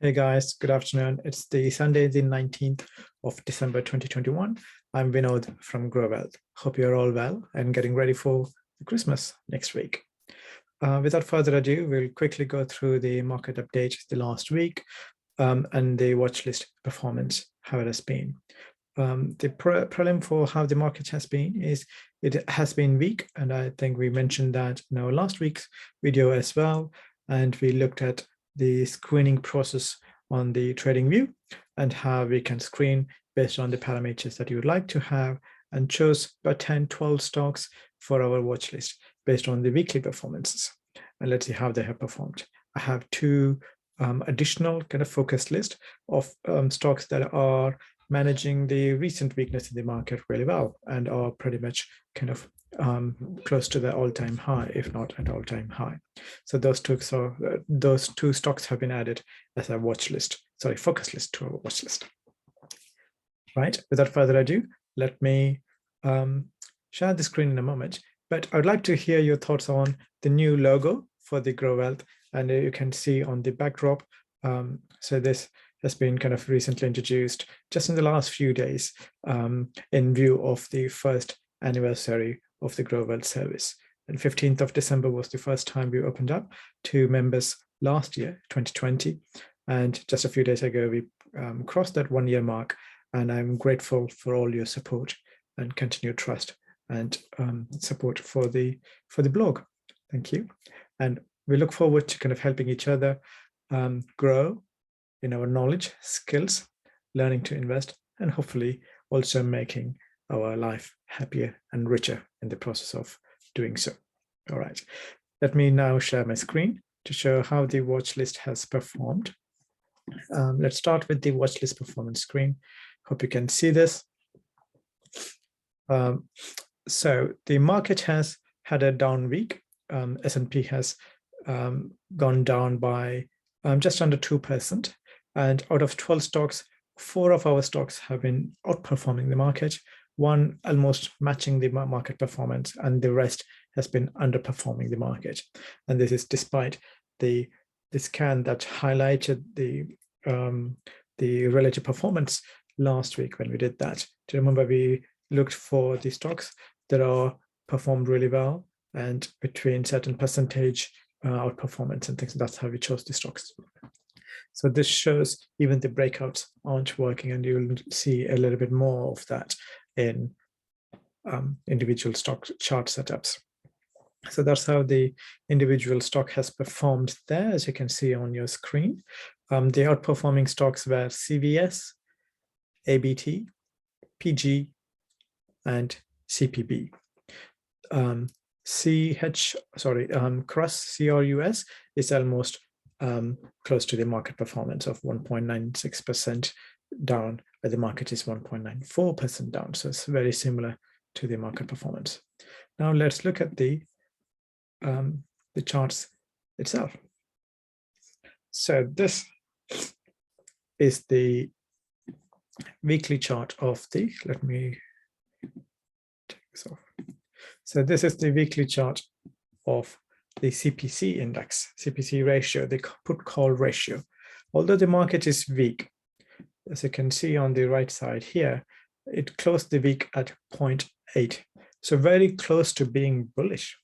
Hey guys, good afternoon. It's the Sunday, the 19th of December 2021. I'm Vinod from GrowWealth. Hope you're all well and getting ready for Christmas next week. Without further ado, we'll quickly go through the market update the last week and the watch list performance, how it has been. The prelim for how the market has been is it has been weak, and I think we mentioned that in our last week's video as well, and we looked at the screening process on the trading view and how we can screen based on the parameters that you would like to have, and chose about 10-12 stocks for our watch list based on the weekly performances. And let's see how they have performed. I have two additional kind of focused list of stocks that are managing the recent weakness in the market really well and are pretty much kind of close to the all-time high, if not an all-time high. So those two stocks have been added as a focus list to our watch list. Right, without further ado, let me share the screen in a moment, but I'd like to hear your thoughts on the new logo for the GrowWealth, and you can see on the backdrop, so this has been kind of recently introduced just in the last few days in view of the first anniversary of the GrowWealth service. And 15th of December was the first time we opened up to members last year, 2020. And just a few days ago, we crossed that 1 year mark. And I'm grateful for all your support and continued trust and support for the blog. Thank you. And we look forward to kind of helping each other grow in our knowledge, skills, learning to invest, and hopefully also making our life happier and richer in the process of doing so. All right, let me now share my screen to show how the watch list has performed. Let's start with the watch list performance screen. Hope you can see this. So the market has had a down week. S&P has gone down by just under 2%. And out of 12 stocks, 4 of our stocks have been outperforming the market, one almost matching the market performance, and the rest has been underperforming the market. And this is despite the scan that highlighted the relative performance last week when we did that. Do you remember we looked for the stocks that are performed really well and between certain percentage outperformance and things? That's how we chose the stocks. So this shows even the breakouts aren't working, and you'll see a little bit more of that in individual stock chart setups. So that's how the individual stock has performed there, as you can see on your screen. The outperforming stocks were CVS, ABT, PG, and CPB. CRUS is almost close to the market performance of 1.96% down, but the market is 1.94% down. So it's very similar to the market performance. Now let's look at the charts itself. So this is the weekly chart of the, let me take this off. So this is the weekly chart of the CPC index, CPC ratio, the put call ratio. Although the market is weak, as you can see on the right side here, it closed the week at 0.8. So very close to being bullish.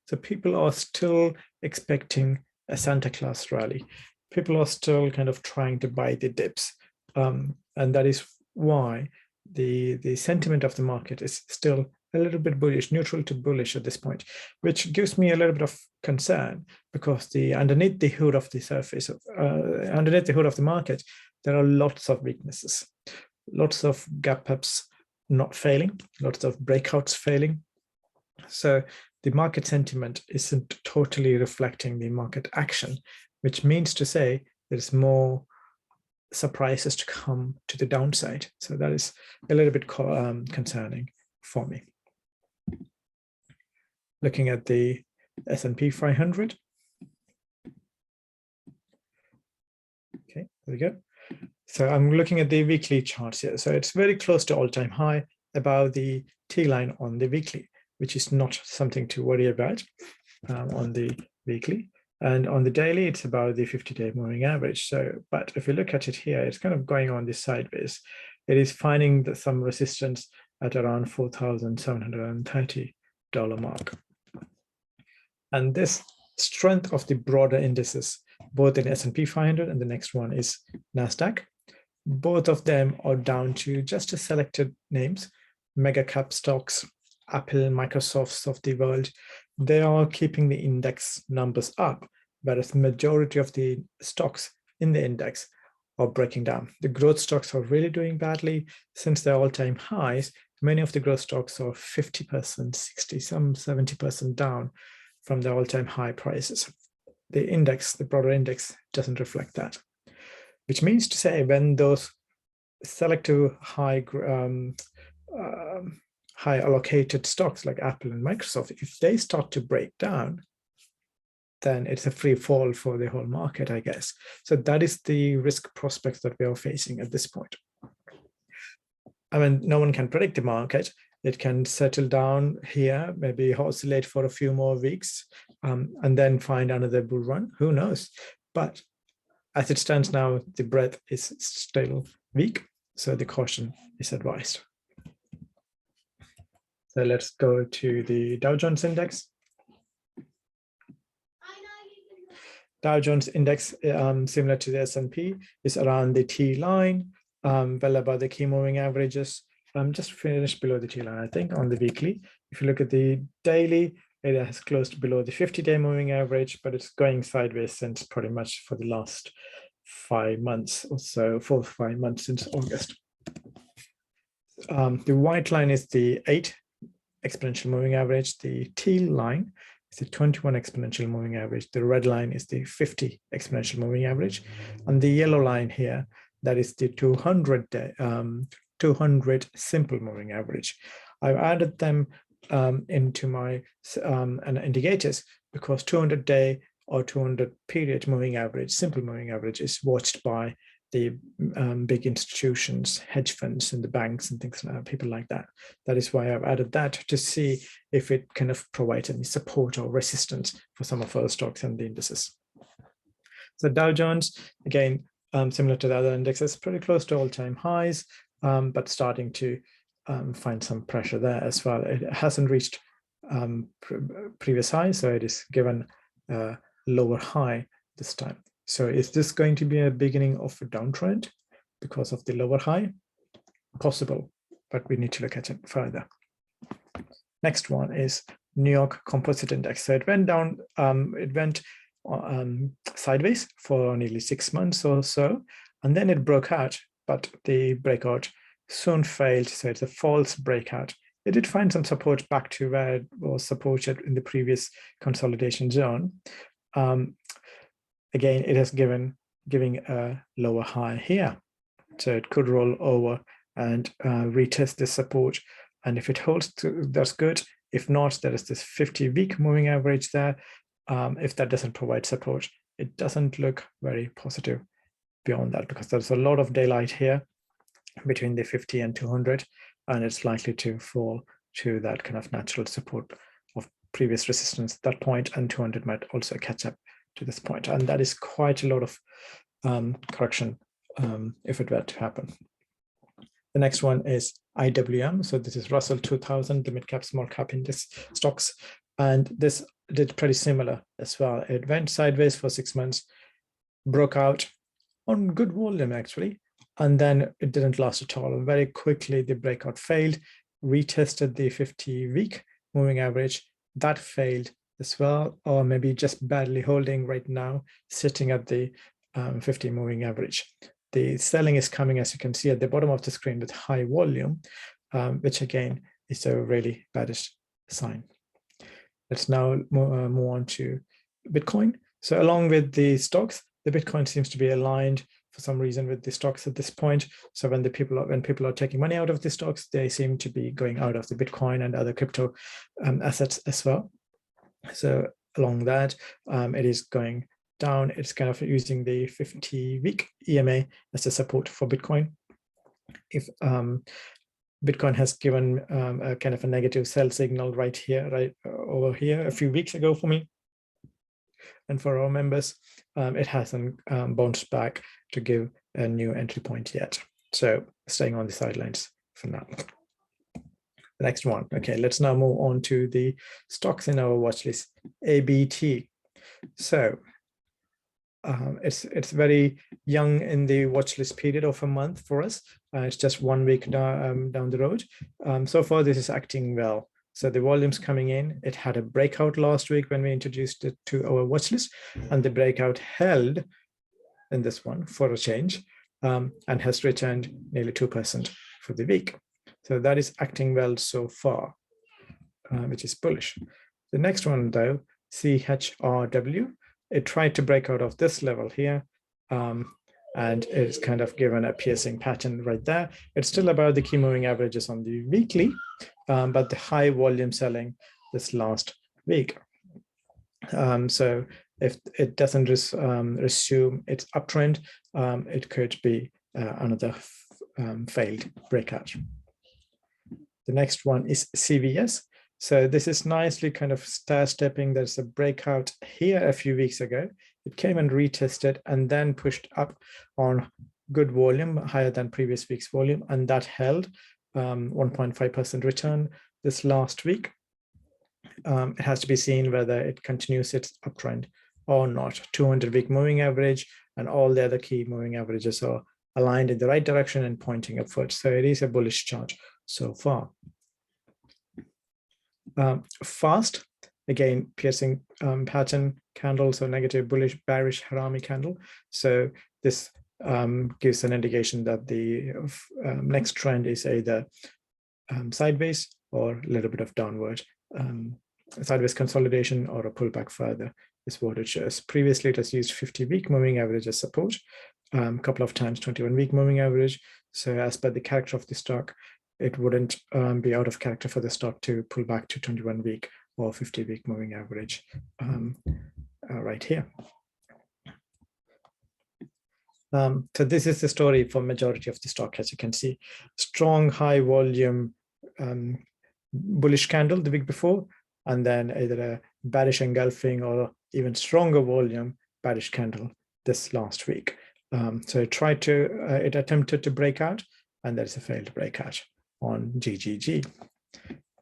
So people are still expecting a Santa Claus rally. People are still kind of trying to buy the dips. And that is why the sentiment of the market is still a little bit bullish, neutral to bullish at this point, which gives me a little bit of concern, because underneath the hood of the surface, underneath the hood of the market, there are lots of weaknesses, lots of gap ups not failing, lots of breakouts failing. So the market sentiment isn't totally reflecting the market action, which means to say there's more surprises to come to the downside. So that is a little bit concerning for me. Looking at the S&P 500. Okay, there we go. So I'm looking at the weekly charts here. So it's very close to all-time high, above the T line on the weekly, which is not something to worry about on the weekly. And on the daily, it's about the 50-day moving average. So, but if you look at it here, it's kind of going on this sideways. It is finding some resistance at around $4,730 mark. And this strength of the broader indices, both in S&P 500 and the next one is NASDAQ, both of them are down to just a selected names, mega cap stocks, Apple, Microsofts of the world. They are keeping the index numbers up, whereas the majority of the stocks in the index are breaking down. The growth stocks are really doing badly since their all-time highs. Many of the growth stocks are 50%, 60, some 70% down from the all-time high prices. The index, the broader index, doesn't reflect that, which means to say when those selective high allocated stocks like Apple and Microsoft, if they start to break down, then it's a free fall for the whole market, I guess. So that is the risk prospects that we are facing at this point. I mean, no one can predict the market. It can settle down here, maybe oscillate for a few more weeks, and then find another bull run. Who knows? But as it stands now, the breadth is still weak, so the caution is advised. So let's go to the Dow Jones Index. Dow Jones Index, similar to the S&P, is around the T line, well above the key moving averages. Just finished below the T line, I think, on the weekly. If you look at the daily, it has closed below the 50-day moving average, but it's going sideways since pretty much for the last 5 months or so, 4 or 5 months since August. The white line is the 8 exponential moving average. The teal line is the 21 exponential moving average. The red line is the 50 exponential moving average. And the yellow line here, that is the 200 simple moving average. I've added them into my indicators because 200-day or 200 period moving average, simple moving average, is watched by the big institutions, hedge funds, and the banks and things like that, people like that. That is why I've added that to see if it kind of provides any support or resistance for some of our stocks and the indices. So Dow Jones, again, similar to the other indexes, pretty close to all-time highs, but starting to find some pressure there as well. It hasn't reached previous highs, so it is given a lower high this time. So is this going to be a beginning of a downtrend because of the lower high? Possible, but we need to look at it further. Next one is New York Composite Index. So it went down, it went sideways for nearly 6 months or so, and then it broke out, but the breakout soon failed. So it's a false breakout. It did find some support back to where it was supported in the previous consolidation zone. Again, it has giving a lower high here. So it could roll over and retest this support. And if it holds, that's good. If not, there is this 50-week moving average there. If that doesn't provide support, it doesn't look very positive beyond that, because there's a lot of daylight here between the 50 and 200, and it's likely to fall to that kind of natural support of previous resistance at that point, and 200 might also catch up to this point. And that is quite a lot of correction if it were to happen. The next one is IWM. So this is Russell 2000, the mid-cap, small-cap index stocks. And this did pretty similar as well. It went sideways for 6 months, broke out on good volume actually, and then it didn't last at all. Very quickly, the breakout failed, retested the 50-week moving average. That failed as well, or maybe just barely holding right now, sitting at the 50 moving average. The selling is coming, as you can see at the bottom of the screen, with high volume, which again is a really baddish sign. Let's now move on to Bitcoin. So along with the stocks, the Bitcoin seems to be aligned for some reason with the stocks at this point. So when people are taking money out of the stocks, they seem to be going out of the Bitcoin and other crypto assets as well. So along that, it is going down. It's kind of using the 50-week EMA as a support for Bitcoin. If Bitcoin has given a kind of a negative sell signal right here, right over here, a few weeks ago for me. And for our members, it hasn't bounced back to give a new entry point yet. So staying on the sidelines for now. The next one. Okay, let's now move on to the stocks in our watch list, ABT. So it's very young in the watch list period of a month for us. It's just 1 week down the road. So far, this is acting well. So the volume's coming in. It had a breakout last week when we introduced it to our watch list, and the breakout held in this one for a change, and has returned nearly 2% for the week. So that is acting well so far, which is bullish. The next one, though, CHRW, it tried to break out of this level here, and it's kind of given a piercing pattern right there. It's still above the key moving averages on the weekly, but the high volume selling this last week. So if it doesn't resume its uptrend, it could be another failed breakout. The next one is CVS. So this is nicely kind of stair-stepping. There's a breakout here a few weeks ago. It came and retested and then pushed up on good volume, higher than previous week's volume, and that held 1.5% return this last week. It has to be seen whether it continues its uptrend or not. 200-week moving average and all the other key moving averages are aligned in the right direction and pointing upwards. So it is a bullish chart so far. Fast, again, piercing pattern candle, so negative, bullish, bearish, harami candle. So this gives an indication that the next trend is either sideways or a little bit of downward, sideways consolidation or a pullback further is what it shows. Previously, it has used 50-week moving average as support, a couple of times 21-week moving average. So as per the character of the stock, it wouldn't be out of character for the stock to pull back to 21-week or 50-week moving average right here. So this is the story for majority of the stock, as you can see. Strong, high volume, bullish candle the week before, and then either a bearish engulfing or even stronger volume bearish candle this last week. So it attempted to break out, and there's a failed breakout on GGG.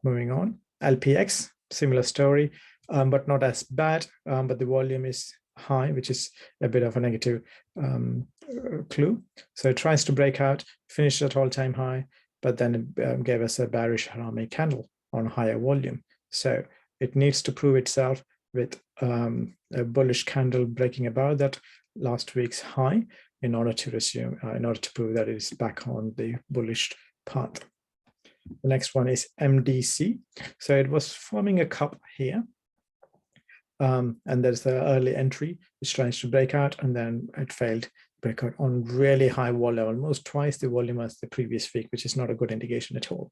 Moving on, LPX, similar story, but not as bad, but the volume is high, which is a bit of a negative clue. So it tries to break out, finished at all-time high, but then it gave us a bearish harami candle on higher volume. So it needs to prove itself with a bullish candle breaking above that last week's high in order to resume, in order to prove that it is back on the bullish path. The next one is MDC. So it was forming a cup here. And there's the early entry, which tries to break out, and then it failed breakout on really high volume, almost twice the volume as the previous week, which is not a good indication at all.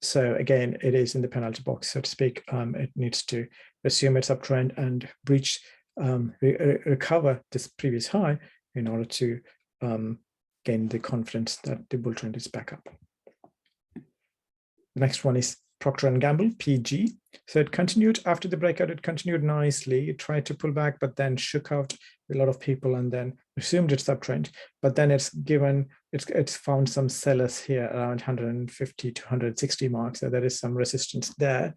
So again, it is in the penalty box, so to speak. It needs to assume its uptrend and breach, recover this previous high in order to gain the confidence that the bull trend is back up. The next one is Procter Gamble Pg. So it continued after the breakout. It continued nicely. It tried to pull back, but then shook out a lot of people and then resumed its uptrend. But then it's found some sellers here around 150 to 160 marks. So there is some resistance there.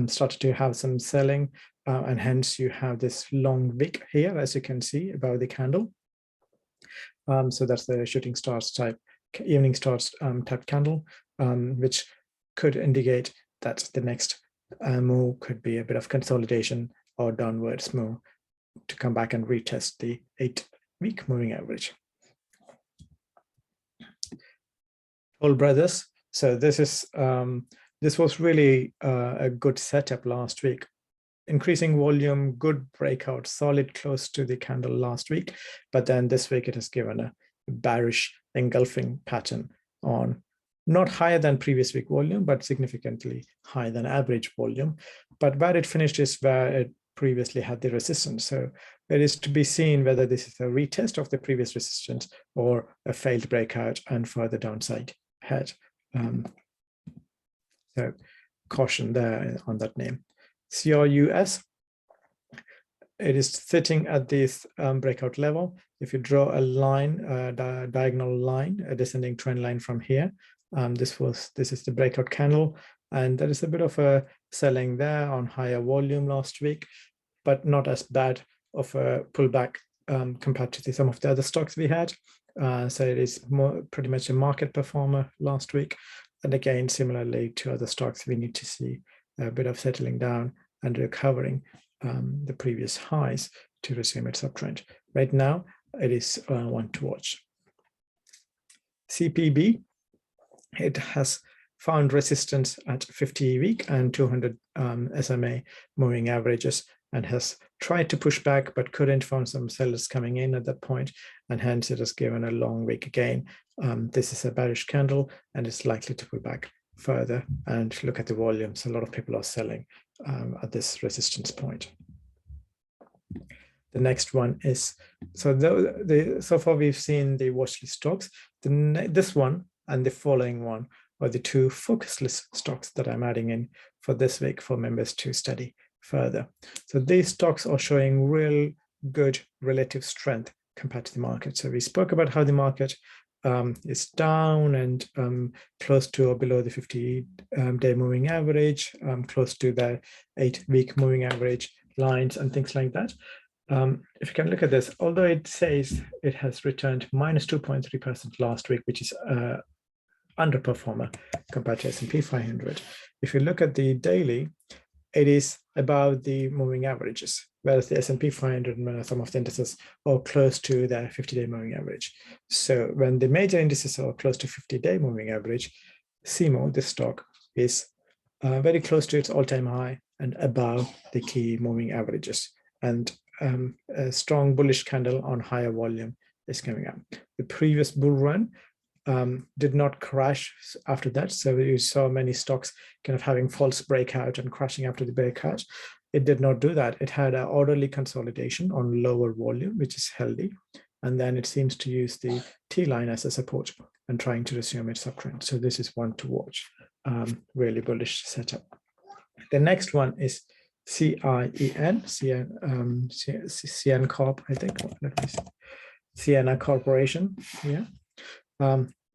Started to have some selling, and hence you have this long wick here, as you can see above the candle. So that's the shooting stars type, evening stars type candle, which could indicate that the next move could be a bit of consolidation or downwards move to come back and retest the 8-week moving average. Toll Brothers. So this was really a good setup last week. Increasing volume, good breakout, solid close to the candle last week, but then this week it has given a bearish engulfing pattern on not higher than previous week volume, but significantly higher than average volume. But where it finished is where it previously had the resistance. So it is to be seen whether this is a retest of the previous resistance or a failed breakout and further downside head. So caution there on that name. CRUS. it is sitting at this breakout level. If you draw a line, diagonal line, a descending trend line from here, this is the breakout candle, and there is a bit of a selling there on higher volume last week, but not as bad of a pullback compared to some of the other stocks we had. So it is pretty much a market performer last week. And again, similarly to other stocks, we need to see a bit of settling down and recovering the previous highs to resume its uptrend. Right now, it is one to watch. CPB, it has found resistance at 50-week and 200 SMA moving averages, and has tried to push back but couldn't, found some sellers coming in at that point, and hence it has given a long week again. This is a bearish candle and it's likely to pull back further. And look at the volumes, a lot of people are selling at this resistance point. The next one is, so far we've seen the watch list stocks. This one and the following one are the two focus list stocks that I'm adding in for this week for members to study further. So these stocks are showing real good relative strength compared to the market. So we spoke about how the market is down and close to or below the 50-day moving average, close to the 8-week moving average lines and things like that. If you can look at this, although it says it has returned minus 2.3% last week, which is underperformer compared to S&P 500. If you look at the daily, it is above the moving averages, whereas the S&P 500 and some of the indices are close to their 50-day moving average. So when the major indices are close to 50-day moving average, CMO, this stock, is very close to its all-time high and above the key moving averages. And a strong bullish candle on higher volume is coming up. The previous bull run did not crash after that. So you saw many stocks kind of having false breakout and crashing after the breakout. It did not do that. It had an orderly consolidation on lower volume, which is healthy. And then it seems to use the T line as a support and trying to resume its uptrend. So this is one to watch, really bullish setup. The next one is CIEN, CN Corp, I think. Let me see. Sienna Corporation, yeah.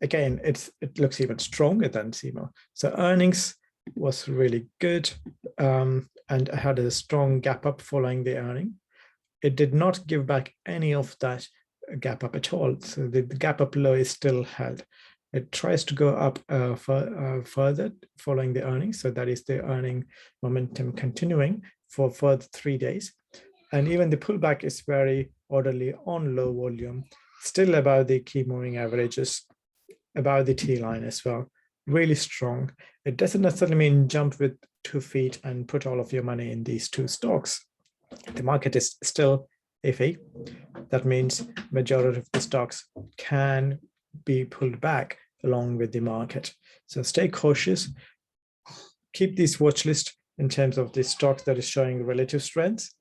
Again, it looks even stronger than CMO. So earnings was really good and had a strong gap up following the earning. It did not give back any of that gap up at all. So the gap up low is still held. It tries to go up further following the earnings. So that is the earning momentum continuing for further 3 days. And even the pullback is very orderly on low volume, still above the key moving averages, about the T line as well, really strong. It doesn't necessarily mean jump with 2 feet and put all of your money in these two stocks. The market is still iffy. That means majority of the stocks can be pulled back along with the market. So stay cautious. Keep this watch list in terms of the stocks that is showing relative strength,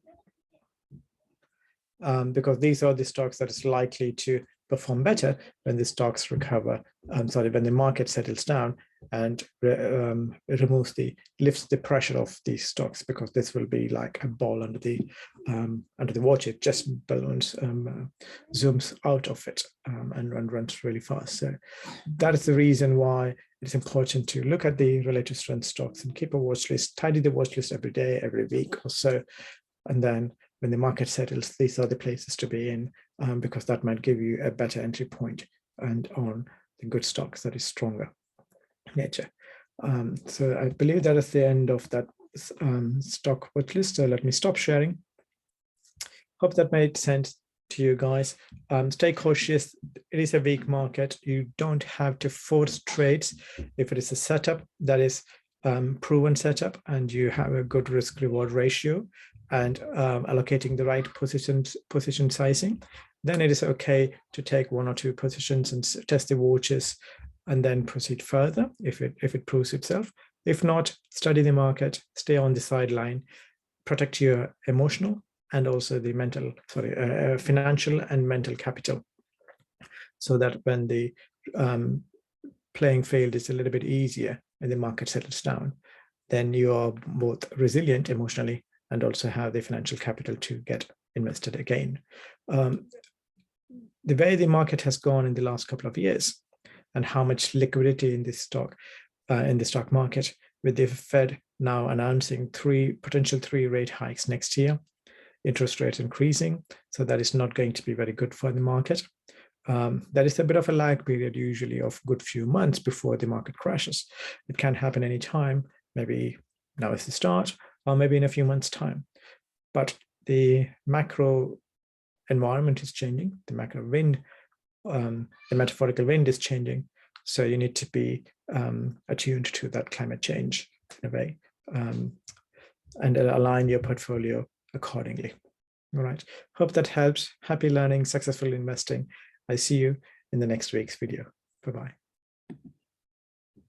because these are the stocks that is likely to perform better when the stocks recover. When the market settles down and lifts the pressure of these stocks, because this will be like a ball under the watch. It just balloons, zooms out of it and runs really fast. So that is the reason why it's important to look at the relative strength stocks and keep a watch list, tidy the watch list every day, every week or so, and then when the market settles, these are the places to be in, because that might give you a better entry point and on the good stocks that is stronger nature. So I believe that is the end of that stock watch list. So let me stop sharing. Hope that made sense to you guys. Stay cautious. It is a weak market. You don't have to force trades. If it is a setup that is proven setup and you have a good risk reward ratio and allocating the right position sizing, then it is okay to take 1 or 2 positions and test the watches and then proceed further if it proves itself. If not, study the market, stay on the sideline, protect your emotional and also the financial and mental capital, so that when the playing field is a little bit easier and the market settles down, then you are both resilient emotionally and also have the financial capital to get invested again. The way the market has gone in the last couple of years and how much liquidity in this stock market, with the Fed now announcing potential three rate hikes next year, interest rates increasing, so that is not going to be very good for the market. There is a bit of a lag period usually of a good few months before the market crashes. It can happen anytime, maybe now is the start, or maybe in a few months' time. But the macro environment is changing, the macro wind, the metaphorical wind is changing. So you need to be attuned to that climate change in a way, and align your portfolio accordingly. All right. Hope that helps. Happy learning, successful investing. I see you in the next week's video. Bye-bye.